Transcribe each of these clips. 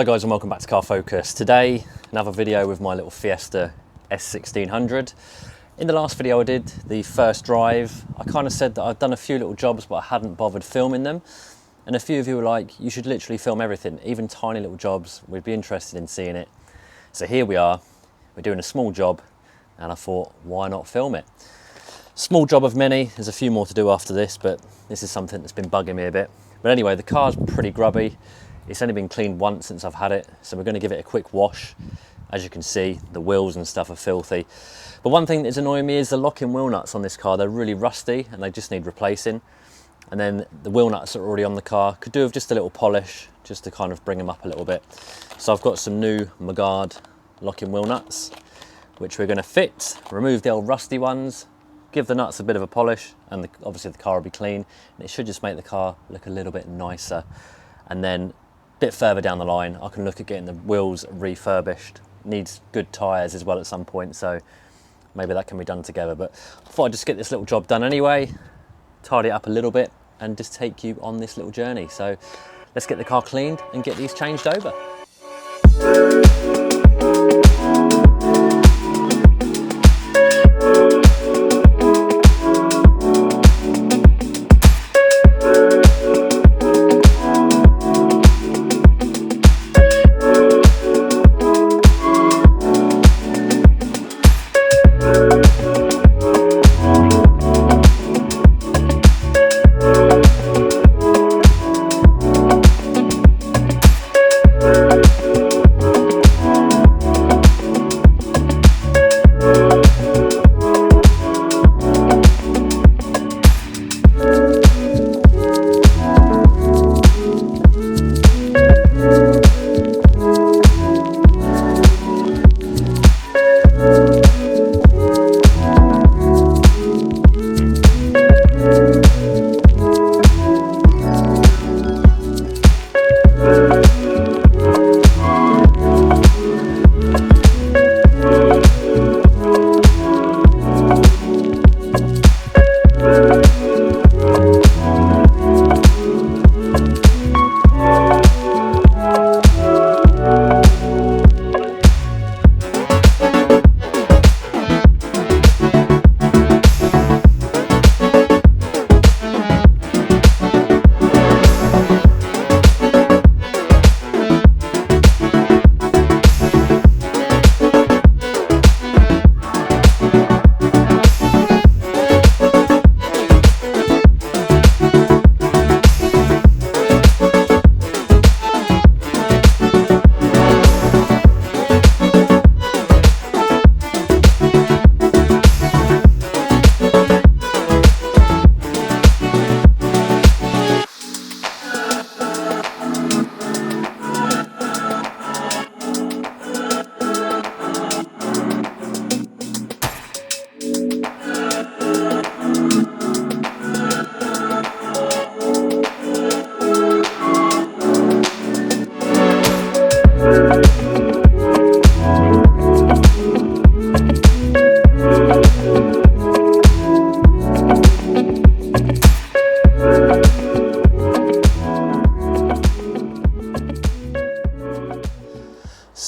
Hi guys and welcome back to Car Focus. Today, another video with my little Fiesta S1600. In the last video I did, the first drive, I kind of said that I'd done a few little jobs but I hadn't bothered filming them. And a few of you were like, you should literally film everything, even tiny little jobs, we'd be interested in seeing it. So here we are, we're doing a small job and I thought, why not film it? Small job of many, there's a few more to do after this, but this is something that's been bugging me a bit. But anyway, the car's pretty grubby. It's only been cleaned once since I've had it, so we're going to give it a quick wash. As you can see, the wheels and stuff are filthy. But one thing that's annoying me is the locking wheel nuts on this car. They're really rusty and they just need replacing. And then the wheel nuts that are already on the car could do with just a little polish, just to kind of bring them up a little bit. So I've got some new Magard locking wheel nuts, which we're going to fit, remove the old rusty ones, give the nuts a bit of a polish, and obviously the car will be clean. And it should just make the car look a little bit nicer. And then bit further down the line, I can look at getting the wheels refurbished. Needs good tyres as well at some point, so maybe that can be done together. But I thought I'd just get this little job done anyway, tidy it up a little bit, and just take you on this little journey. So let's get the car cleaned and get these changed over.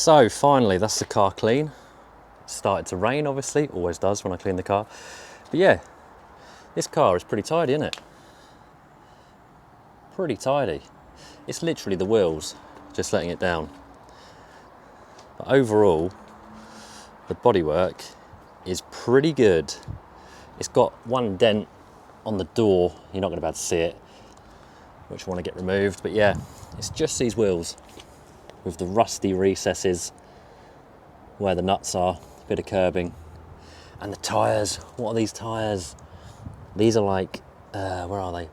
So finally, that's the car clean. It started to rain, obviously, always does when I clean the car. But yeah, this car is pretty tidy, isn't it? Pretty tidy. It's literally the wheels, just letting it down. But overall, the bodywork is pretty good. It's got one dent on the door. You're not going to be able to see it, which I want to get removed. But yeah, it's just these wheels with the rusty recesses where the nuts are, a bit of curbing. And the tyres, what are these tyres? These are like, where are they?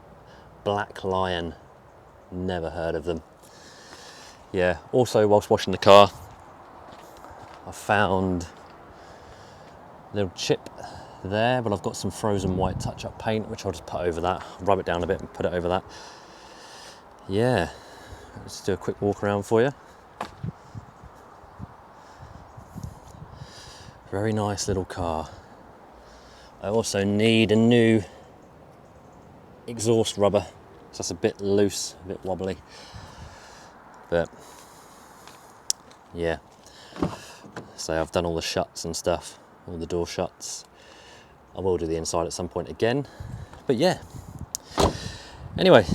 Black Lion, never heard of them. Yeah, also whilst washing the car, I found a little chip there, but I've got some frozen white touch-up paint, which I'll just put over that, rub it down a bit and put it over that. Yeah, let's do a quick walk around for you. Very nice little car. I also need a new exhaust rubber, so that's a bit loose, a bit wobbly, but yeah. So I've done all the shuts and stuff, all the door shuts. I will do the inside at some point again, but yeah. Anyway,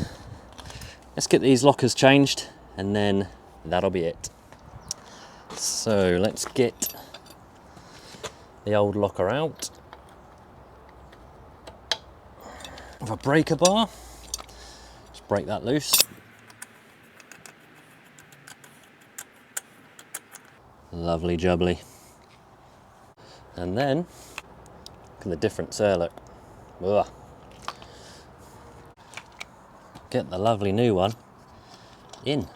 let's get these lockers changed and then that'll be it. So let's get the old locker out. With a breaker bar, just break that loose. Lovely jubbly. And then, look at the difference there, look. Ugh. Get the lovely new one in.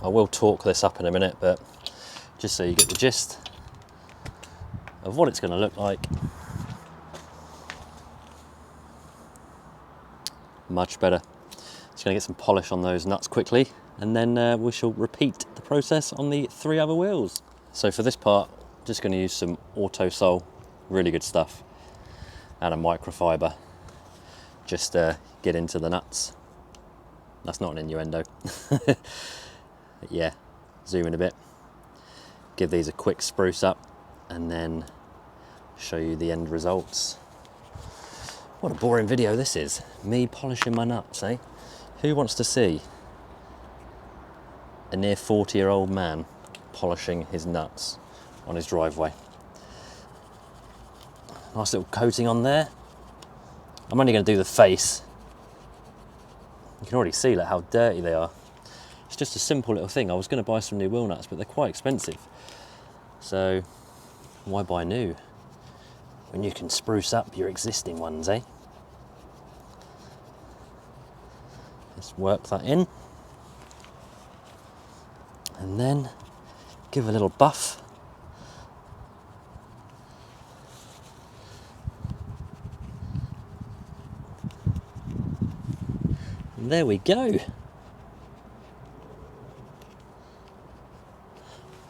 I will torque this up in a minute, but just so you get the gist of what it's going to look like. Much better. Just going to get some polish on those nuts quickly, and then we shall repeat the process on the 3 other wheels. So for this part, just going to use some Auto Sol, really good stuff, and a microfiber. Just get into the nuts. That's not an innuendo. Yeah, zoom in a bit, give these a quick spruce up, and then show you the end results. What a boring video this is. Me polishing my nuts, eh? Who wants to see a near 40-year-old man polishing his nuts on his driveway? Nice little coating on there. I'm only going to do the face. You can already see like, how dirty they are. It's just a simple little thing. I was going to buy some new wheel nuts, but they're quite expensive. So why buy new when you can spruce up your existing ones, eh? Let's work that in. And then give a little buff. And there we go.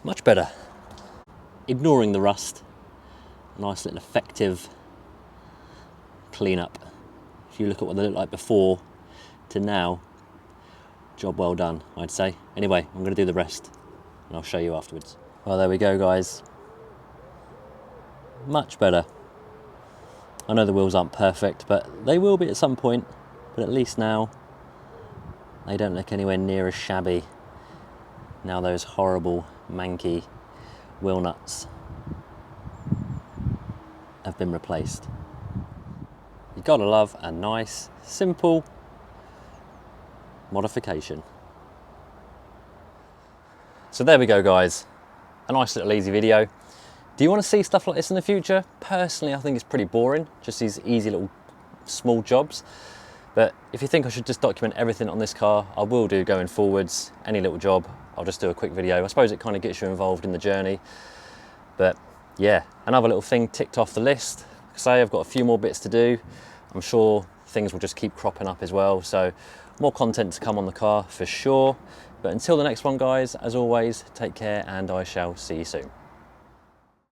Much better. Ignoring the rust, nice little effective clean up. If you look at what they look like before to now, job well done, I'd say. Anyway, I'm going to do the rest and I'll show you afterwards. Well, there we go, guys. Much better. I know the wheels aren't perfect, but they will be at some point. But at least now they don't look anywhere near as shabby. Now those horrible manky wheel nuts have been replaced. You've got to love a nice, simple modification. So there we go, guys. A nice little easy video. Do you want to see stuff like this in the future? Personally, I think it's pretty boring, just these easy little small jobs. But if you think I should just document everything on this car, I will do going forwards. Any little job, I'll just do a quick video. I suppose it kind of gets you involved in the journey. But yeah, another little thing ticked off the list. Like I say, I've got a few more bits to do. I'm sure things will just keep cropping up as well. So more content to come on the car for sure. But until the next one, guys, as always, take care and I shall see you soon.